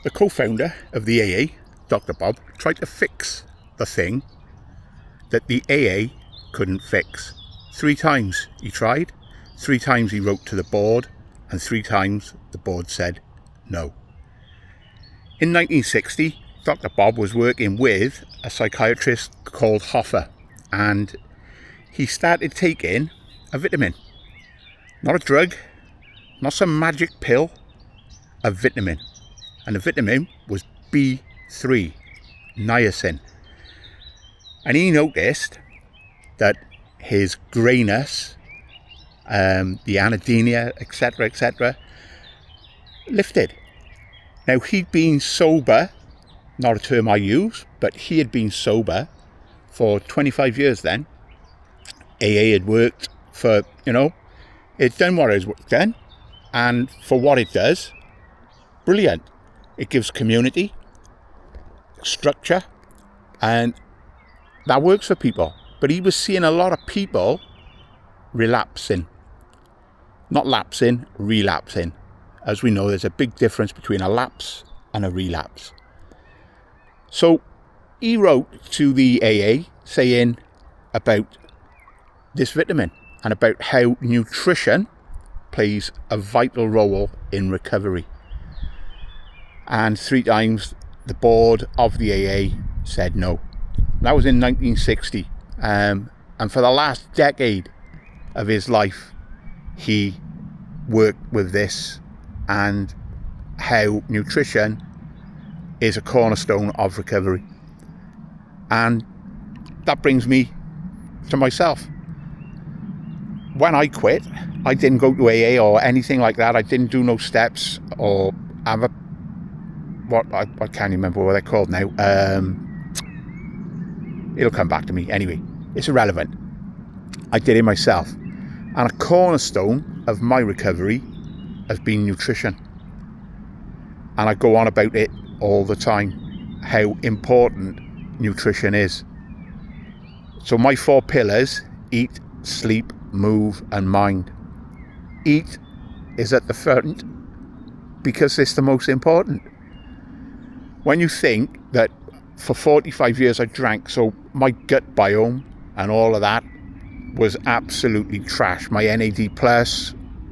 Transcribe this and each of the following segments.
The co-founder of the AA, Dr. Bob, tried to fix the thing that the AA couldn't fix. 3 times he tried, 3 times he wrote to the board, and 3 times the board said no. In 1960, Dr. Bob was working with a psychiatrist called Hoffer, and he started taking a vitamin. Not a drug, not some magic pill, a vitamin. And the vitamin was B3, niacin. And he noticed that his greyness, the anhedonia, etc., lifted. Now, he'd been sober, not a term I use, but he had been sober for 25 years then. AA had worked for, it's done what it's done, and for what it does, brilliant. It gives community, structure, and that works for people. But he was seeing a lot of people relapsing. Not lapsing, relapsing. As we know, there's a big difference between a lapse and a relapse. So he wrote to the AA saying about this vitamin and about how nutrition plays a vital role in recovery. And 3 times the board of the AA said no. That was in 1960. And for the last decade of his life, he worked with this and how nutrition is a cornerstone of recovery. And that brings me to myself. When I quit, I didn't go to AA or anything like that. I didn't do no steps or have a I can't remember what they're called now. It'll come back to me. Anyway, it's irrelevant. I did it myself. And a cornerstone of my recovery has been nutrition. And I go on about it all the time, how important nutrition is. So my 4 pillars: eat, sleep, move, and mind. Eat is at the front because it's the most important. When you think that for 45 years I drank, so my gut biome and all of that was absolutely trash. My NAD+,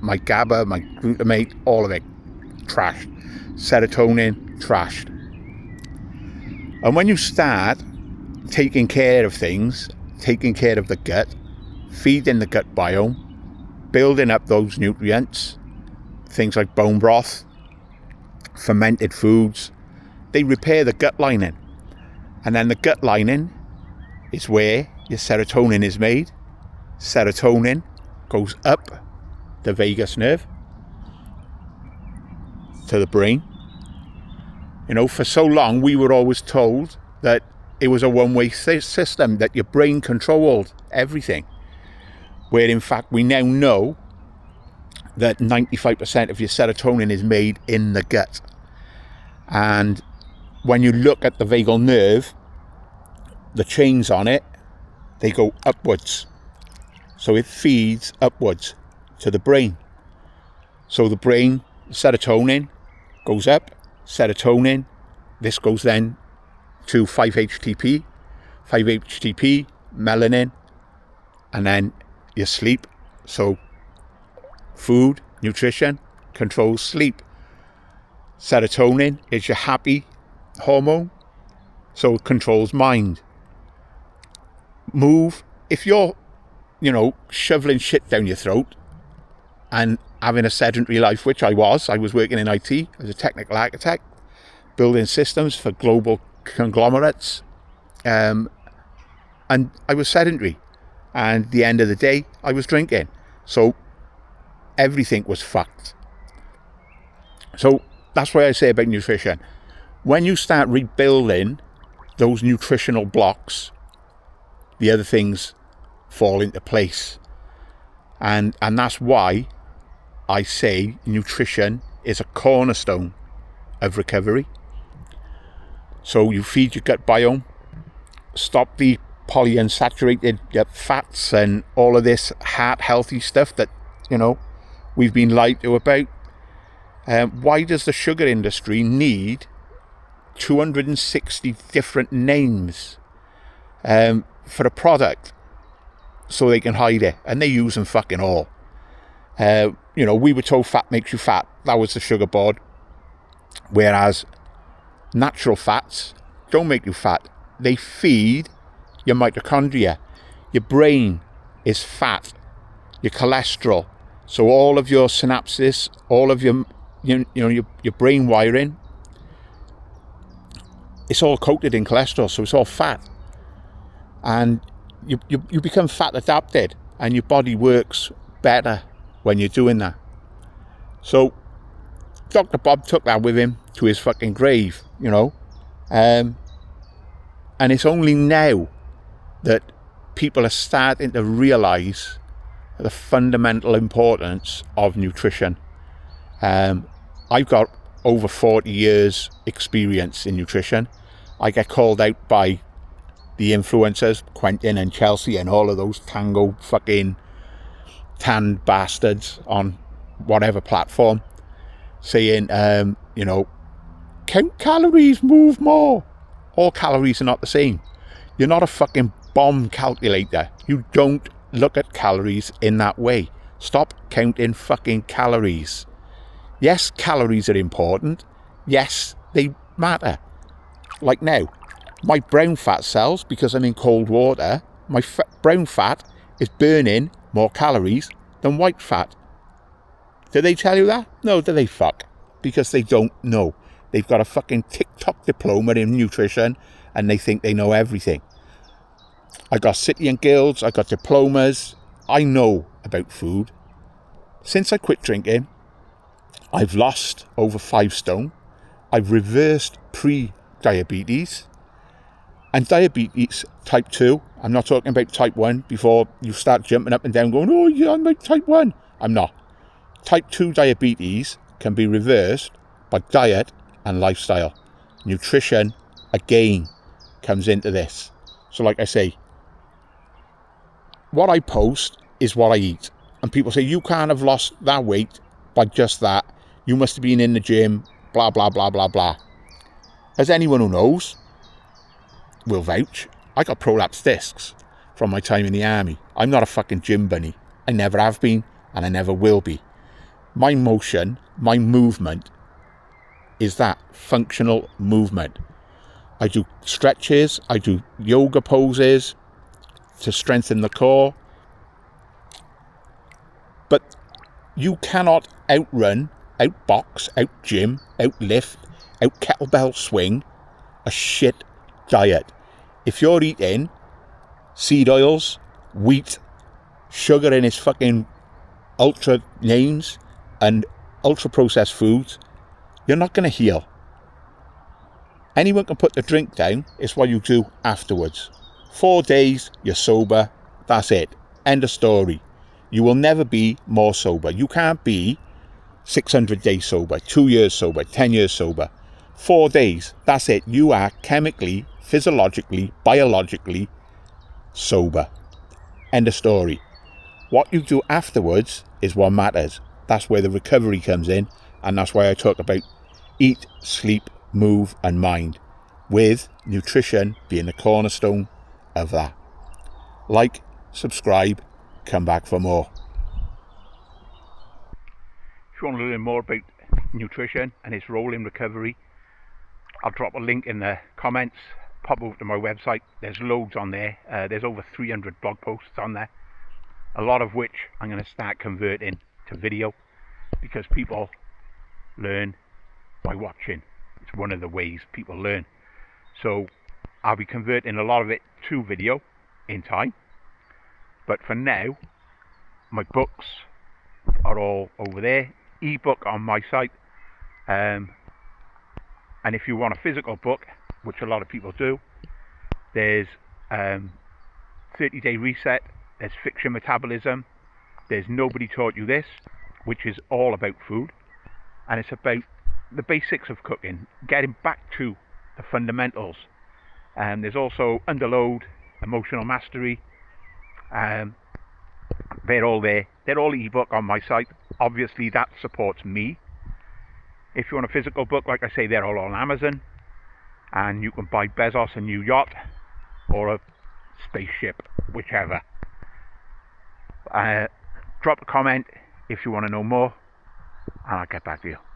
my GABA, my glutamate, all of it, trashed. Serotonin, trashed. And when you start taking care of things, taking care of the gut, feeding the gut biome, building up those nutrients, things like bone broth, fermented foods, they repair the gut lining. And then the gut lining is where your serotonin is made. Serotonin goes up the vagus nerve to the brain. For so long we were always told that it was a one-way system, that your brain controlled everything. Where in fact we now know that 95% of your serotonin is made in the gut. And when you look at the vagal nerve, the chains on it, they go upwards. So it feeds upwards to the brain. So the brain, serotonin goes up, serotonin, this goes then to 5-HTP, melanin, and then your sleep. So food, nutrition controls sleep. Serotonin is your happy hormone, so it controls mind. Move, if you're shoveling shit down your throat and having a sedentary life, which I was working in IT as a technical architect, building systems for global conglomerates, and I was sedentary, and at the end of the day I was drinking, so everything was fucked. So that's why I say about nutrition, when you start rebuilding those nutritional blocks, the other things fall into place. And that's why I say nutrition is a cornerstone of recovery. So you feed your gut biome, stop the polyunsaturated fats and all of this heart healthy stuff that we've been lied to about. Why does the sugar industry need 260 different names for a product so they can hide it, and they use them fucking all. We were told fat makes you fat. That was the sugar board. Whereas natural fats don't make you fat. They feed your mitochondria. Your brain is fat. Your cholesterol. So all of your synapses, all of your brain wiring, it's all coated in cholesterol, so it's all fat. And you become fat adapted, and your body works better when you're doing that. So Dr. Bob took that with him to his fucking grave, and it's only now that people are starting to realise the fundamental importance of nutrition. I've got over 40 years experience in nutrition. I get called out by the influencers, Quentin and Chelsea and all of those tango fucking tanned bastards on whatever platform, saying, count calories, move more. All calories are not the same. You're not a fucking bomb calculator. You don't look at calories in that way. Stop counting fucking calories. Yes, calories are important. Yes, they matter. Like now, my brown fat cells, because I'm in cold water, my brown fat is burning more calories than white fat. Did they tell you that? No, do they fuck? Because they don't know. They've got a fucking TikTok diploma in nutrition and they think they know everything. I got City and Guilds, I got diplomas. I know about food. Since I quit drinking, I've lost over 5 stone. I've reversed pre-diabetes. And diabetes type 2, I'm not talking about type 1 before you start jumping up and down going, oh yeah, I'm like type 1. I'm not. Type 2 diabetes can be reversed by diet and lifestyle. Nutrition, again, comes into this. So like I say, what I post is what I eat. And people say, you can't have lost that weight by just that. You must have been in the gym, blah, blah, blah, blah, blah. As anyone who knows will vouch, I got prolapse discs from my time in the army. I'm not a fucking gym bunny. I never have been, and I never will be. My motion, my movement, is that functional movement. I do stretches, I do yoga poses to strengthen the core. But you cannot outrun, outbox, outgym, outlift, out kettlebell swing a shit diet. If you're eating seed oils, wheat, sugar in its fucking ultra names, and ultra processed foods, you're not going to heal. Anyone can put the drink down. It's what you do afterwards. 4 days, you're sober. That's it. End of story. You will never be more sober. You can't be 600 days sober, 2 years sober, 10 years sober. 4 days, that's it. You are chemically, physiologically, biologically sober. End of story. What you do afterwards is what matters. That's where the recovery comes in, and that's why I talk about eat, sleep, move and mind, with nutrition being the cornerstone of that. Like, subscribe, come back for more. If you want to learn more about nutrition and its role in recovery, I'll drop a link in the comments. Pop over to my website. There's loads on there. There's over 300 blog posts on there, a lot of which I'm going to start converting to video, because people learn by watching. It's one of the ways people learn. So I'll be converting a lot of it to video in time. But for now, my books are all over there. Ebook on my site. And if you want a physical book, which a lot of people do, there's 30-Day Reset, there's Fiction Metabolism, there's Nobody Taught You This, which is all about food, and it's about the basics of cooking, getting back to the fundamentals. And there's also Underload, Emotional Mastery. They're all there. They're all ebook on my site. Obviously that supports me. If you want a physical book, like I say, they're all on Amazon. and you can buy Bezos a new yacht or a spaceship, whichever. Drop a comment if you want to know more, and I'll get back to you.